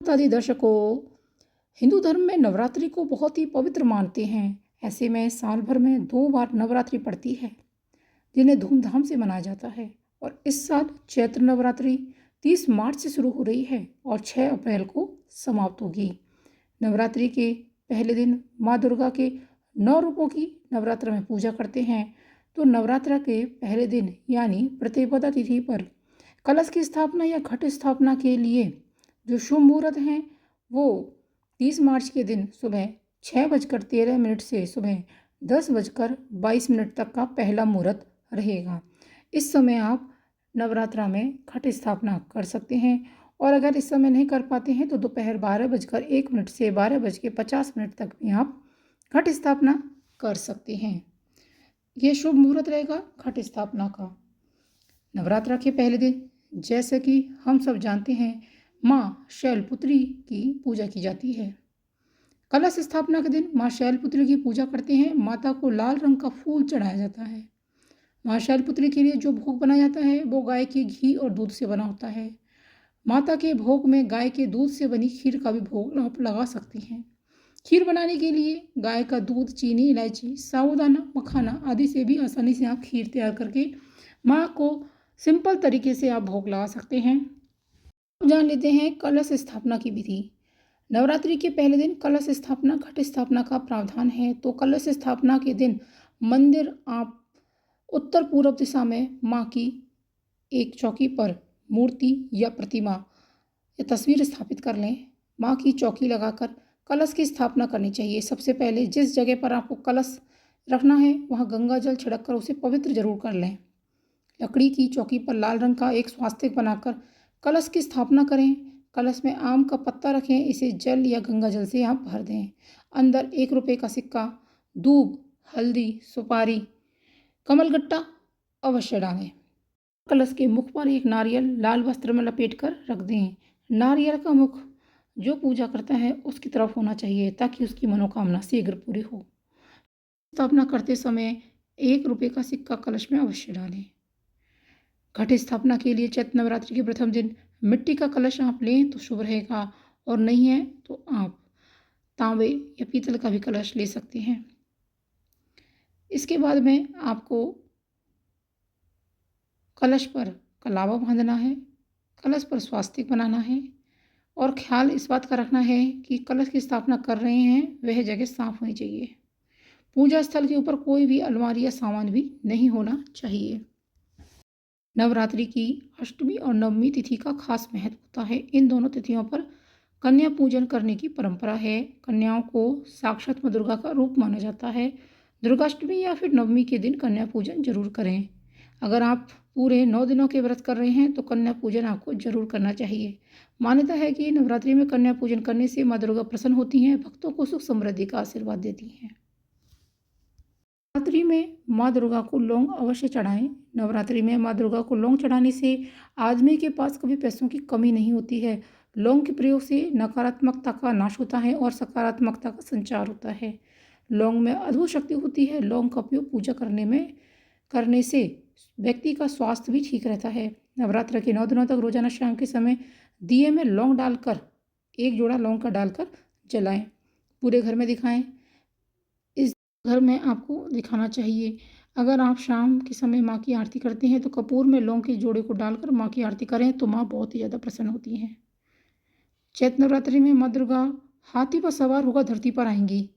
आदि दर्शकों, हिंदू धर्म में नवरात्रि को बहुत ही पवित्र मानते हैं। ऐसे में साल भर में 2 बार नवरात्रि पड़ती है, जिन्हें धूमधाम से मनाया जाता है। और इस साल चैत्र नवरात्रि 30 मार्च से शुरू हो रही है और 6 अप्रैल को समाप्त होगी। नवरात्रि के पहले दिन माँ दुर्गा के 9 रूपों की नवरात्र में पूजा करते हैं। तो नवरात्र के पहले दिन यानी प्रतिपदा तिथि पर कलश की स्थापना या घट स्थापना के लिए जो शुभ मुहूर्त हैं वो 30 मार्च के दिन सुबह 6:13 से सुबह 10:22 तक का पहला मुहूर्त रहेगा। इस समय आप नवरात्रा में घट स्थापना कर सकते हैं। और अगर इस समय नहीं कर पाते हैं तो दोपहर 12:01 से 12:50 तक भी आप घट स्थापना कर सकते हैं। ये शुभ मुहूर्त रहेगा घट स्थापना का। नवरात्रा के पहले दिन जैसे कि हम सब जानते हैं, माँ शैलपुत्री की पूजा की जाती है। कलश स्थापना के दिन माँ शैलपुत्री की पूजा करते हैं। माता को लाल रंग का फूल चढ़ाया जाता है। माँ शैलपुत्री के लिए जो भोग बनाया जाता है वो गाय के घी और दूध से बना होता है। माता के भोग में गाय के दूध से बनी खीर का भी भोग आप लगा सकती हैं। खीर बनाने के लिए गाय का दूध, चीनी, इलायची, साबूदाना, मखाना आदि से भी आसानी से आप खीर तैयार करके माँ को सिंपल तरीके से आप भोग लगा सकते हैं। जान लेते हैं कलश स्थापना की विधि। नवरात्रि के पहले दिन कलश स्थापना घट स्थापना का प्रावधान है। तो कलश स्थापना के दिन मंदिर आप उत्तर पूर्व दिशा में माँ की एक चौकी पर मूर्ति या प्रतिमा या तस्वीर स्थापित कर लें। माँ की चौकी लगाकर कलश की स्थापना करनी चाहिए। सबसे पहले जिस जगह पर आपको कलश रखना है वहाँ गंगा जल छिड़क कर उसे पवित्र जरूर कर लें। लकड़ी की चौकी पर लाल रंग का एक स्वास्तिक बनाकर कलश की स्थापना करें। कलश में आम का पत्ता रखें, इसे जल या गंगा जल से आप भर दें। अंदर 1 रुपये का सिक्का, दूब, हल्दी, सुपारी, कमलगट्टा अवश्य डालें। कलश के मुख पर एक नारियल लाल वस्त्र में लपेट कर रख दें। नारियल का मुख जो पूजा करता है उसकी तरफ होना चाहिए ताकि उसकी मनोकामना शीघ्र पूरी हो। स्थापना करते समय 1 रुपये का सिक्का कलश में अवश्य डालें। घट स्थापना के लिए चैत्र नवरात्रि के प्रथम दिन मिट्टी का कलश आप लें तो शुभ रहेगा, और नहीं है तो आप तांबे या पीतल का भी कलश ले सकते हैं। इसके बाद में आपको कलश पर कलावा बांधना है, कलश पर स्वास्तिक बनाना है और ख्याल इस बात का रखना है कि कलश की स्थापना कर रहे हैं वह जगह साफ होनी चाहिए। पूजा स्थल के ऊपर कोई भी अलमारी या सामान भी नहीं होना चाहिए। नवरात्रि की अष्टमी और नवमी तिथि का खास महत्व होता है। इन दोनों तिथियों पर कन्या पूजन करने की परंपरा है। कन्याओं को साक्षात माँ दुर्गा का रूप माना जाता है। दुर्गाष्टमी या फिर नवमी के दिन कन्या पूजन जरूर करें। अगर आप पूरे 9 दिनों के व्रत कर रहे हैं तो कन्या पूजन आपको जरूर करना चाहिए। मान्यता है कि नवरात्रि में कन्या पूजन करने से माँ दुर्गा प्रसन्न होती हैं, भक्तों को सुख समृद्धि का आशीर्वाद देती हैं। नवरात्रि में माँ दुर्गा को लौंग अवश्य चढ़ाएं। नवरात्रि में माँ दुर्गा को लौंग चढ़ाने से आदमी के पास कभी पैसों की कमी नहीं होती है। लौंग के प्रयोग से नकारात्मकता का नाश होता है और सकारात्मकता का संचार होता है। लौंग में अद्भुत शक्ति होती है। लौंग का उपयोग पूजा करने से व्यक्ति का स्वास्थ्य भी ठीक रहता है। नवरात्र के 9 दिनों तक रोजाना शाम के समय दिए में लौंग डालकर 1 जोड़ा लौंग का डालकर जलाएं। पूरे घर में दिखाएं। इस घर में आपको दिखाना चाहिए। अगर आप शाम के समय माँ की आरती करते हैं तो कपूर में लौंग के जोड़े को डालकर माँ की आरती करें तो माँ बहुत ही ज़्यादा प्रसन्न होती हैं। चैत्र नवरात्रि में माँ दुर्गा हाथी पर सवार होकर धरती पर आएंगी।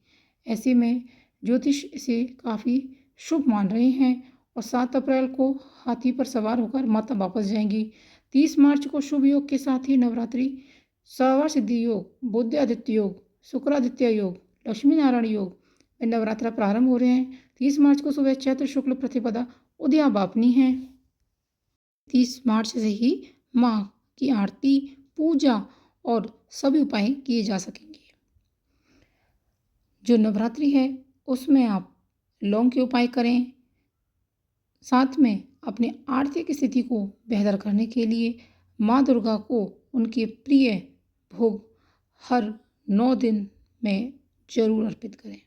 ऐसे में ज्योतिष इसे काफ़ी शुभ मान रहे हैं और 7 अप्रैल को हाथी पर सवार होकर माता वापस जाएंगी। 30 मार्च को शुभ योग के साथ ही नवरात्रि सवार सिद्धि योग, बुद्धादित्य योग, शुक्रादित्य योग, लक्ष्मी नारायण योग में नवरात्रा प्रारंभ हो रहे हैं। 30 मार्च को सुबह चैत्र शुक्ल प्रतिपदा उद्या बापनी है। 30 मार्च से ही माँ की आरती, पूजा और सभी उपाय किए जा सकेंगे। जो नवरात्रि है उसमें आप लौंग के उपाय करें। साथ में अपने आर्थिक स्थिति को बेहतर करने के लिए माँ दुर्गा को उनके प्रिय भोग हर 9 दिन में जरूर अर्पित करें।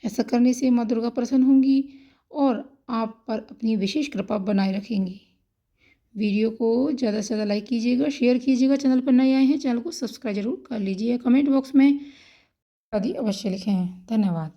ऐसा करने से माँ दुर्गा प्रसन्न होंगी और आप पर अपनी विशेष कृपा बनाए रखेंगी। वीडियो को ज़्यादा से ज़्यादा लाइक कीजिएगा, शेयर कीजिएगा। चैनल पर नए आए हैं, चैनल को सब्सक्राइब जरूर कर लीजिए। कमेंट बॉक्स में आदि अवश्य लिखें। धन्यवाद।